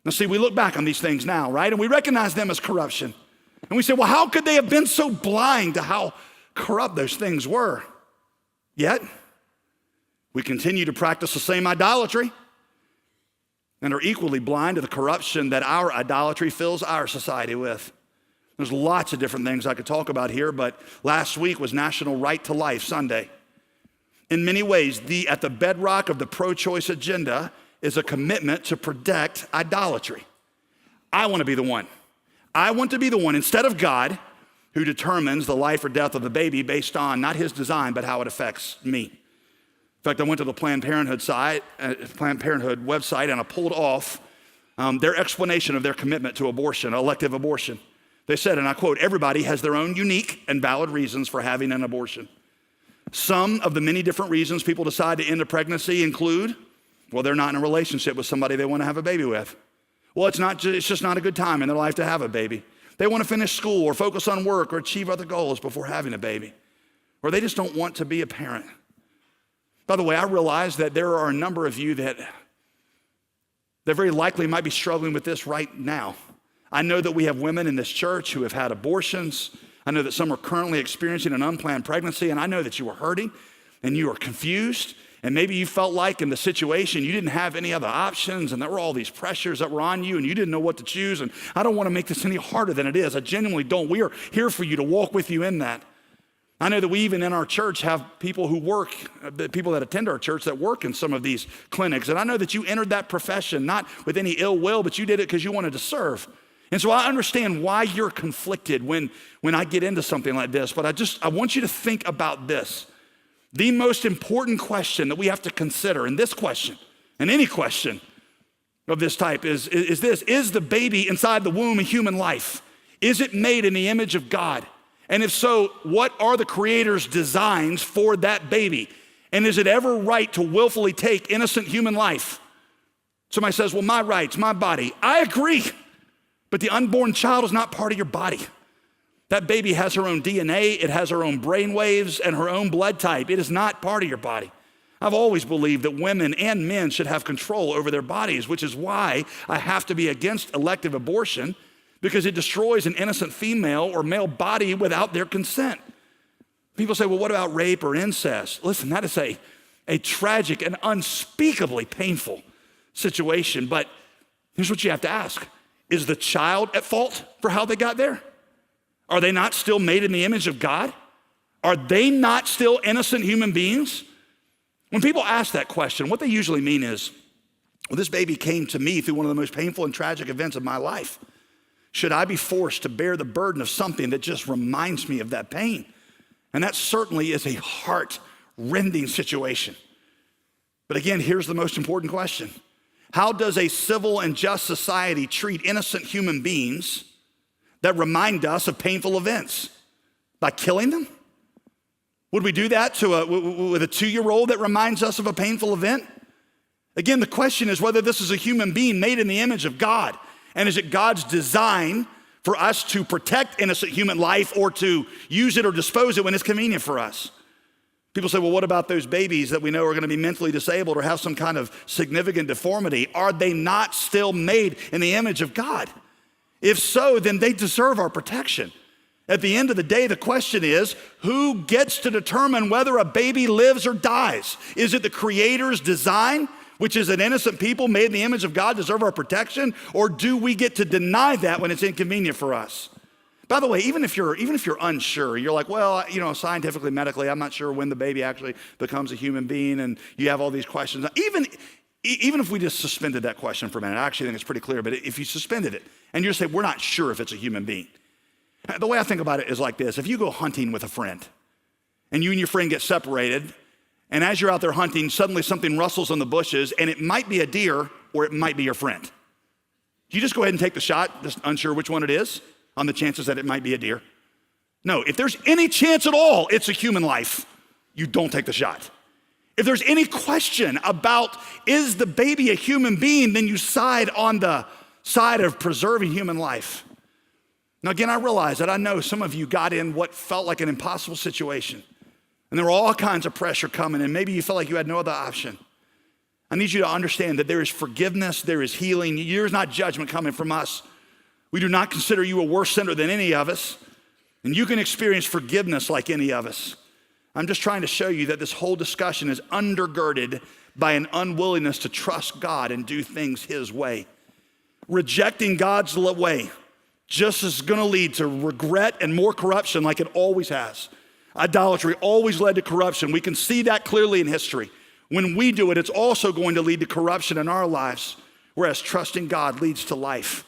Now see, we look back on these things now, right? And we recognize them as corruption. And we say, well, how could they have been so blind to how corrupt those things were? Yet, we continue to practice the same idolatry and are equally blind to the corruption that our idolatry fills our society with. There's lots of different things I could talk about here, but last week was National Right to Life Sunday. In many ways, at the bedrock of the pro-choice agenda is a commitment to protect idolatry. I want to be the one. I want to be the one, instead of God, who determines the life or death of the baby based on not his design, but how it affects me. In fact, I went to the Planned Parenthood website, and I pulled off their explanation of their commitment to abortion, elective abortion. They said, and I quote, "Everybody has their own unique and valid reasons for having an abortion. Some of the many different reasons people decide to end a pregnancy include, well, they're not in a relationship with somebody they want to have a baby with. Well, it's just not a good time in their life to have a baby. They want to finish school or focus on work or achieve other goals before having a baby. Or they just don't want to be a parent." By the way, I realize that there are a number of you that very likely might be struggling with this right now. I know that we have women in this church who have had abortions. I know that some are currently experiencing an unplanned pregnancy, and I know that you are hurting and you are confused, and maybe you felt like in the situation you didn't have any other options, and there were all these pressures that were on you, and you didn't know what to choose, and I don't want to make this any harder than it is. I genuinely don't. We are here for you to walk with you in that. I know that we even in our church have people who work, people that attend our church that work in some of these clinics, and I know that you entered that profession not with any ill will, but you did it because you wanted to serve. And so I understand why you're conflicted when I get into something like this, but I want you to think about this. The most important question that we have to consider in this question, and any question of this type, is this: is the baby inside the womb a human life? Is it made in the image of God? And if so, what are the Creator's designs for that baby? And is it ever right to willfully take innocent human life? Somebody says, well, my rights, my body. I agree, but the unborn child is not part of your body. That baby has her own DNA, it has her own brain waves and her own blood type. It is not part of your body. I've always believed that women and men should have control over their bodies, which is why I have to be against elective abortion, because it destroys an innocent female or male body without their consent. People say, well, what about rape or incest? Listen, that is a tragic and unspeakably painful situation, but here's what you have to ask. Is the child at fault for how they got there? Are they not still made in the image of God? Are they not still innocent human beings? When people ask that question, what they usually mean is, well, this baby came to me through one of the most painful and tragic events of my life. Should I be forced to bear the burden of something that just reminds me of that pain? And that certainly is a heart-rending situation. But again, here's the most important question. How does a civil and just society treat innocent human beings that remind us of painful events? By killing them? Would we do that with a 2-year-old that reminds us of a painful event? Again, the question is whether this is a human being made in the image of God. And is it God's design for us to protect innocent human life or to use it or dispose it when it's convenient for us? People say, well, what about those babies that we know are going to be mentally disabled or have some kind of significant deformity? Are they not still made in the image of God? If so, then they deserve our protection. At the end of the day, the question is, who gets to determine whether a baby lives or dies? Is it the Creator's design, which is that innocent people made in the image of God deserve our protection, or do we get to deny that when it's inconvenient for us? By the way, even if you're unsure, you're like, well, scientifically, medically, I'm not sure when the baby actually becomes a human being, and you have all these questions. Even if we just suspended that question for a minute, I actually think it's pretty clear, but if you suspended it and you say, we're not sure if it's a human being. The way I think about it is like this. If you go hunting with a friend and you and your friend get separated, and as you're out there hunting, suddenly something rustles in the bushes, and it might be a deer or it might be your friend. Do you just go ahead and take the shot, just unsure which one it is, on the chances that it might be a deer? No, if there's any chance at all it's a human life, you don't take the shot. If there's any question about is the baby a human being, then you side on the side of preserving human life. Now again, I realize that I know some of you got in what felt like an impossible situation. And there were all kinds of pressure coming, and maybe you felt like you had no other option. I need you to understand that there is forgiveness, there is healing. There's not judgment coming from us. We do not consider you a worse sinner than any of us, and you can experience forgiveness like any of us. I'm just trying to show you that this whole discussion is undergirded by an unwillingness to trust God and do things his way. Rejecting God's way just is going to lead to regret and more corruption like it always has. Idolatry always led to corruption. We can see that clearly in history. When we do it, it's also going to lead to corruption in our lives, whereas trusting God leads to life.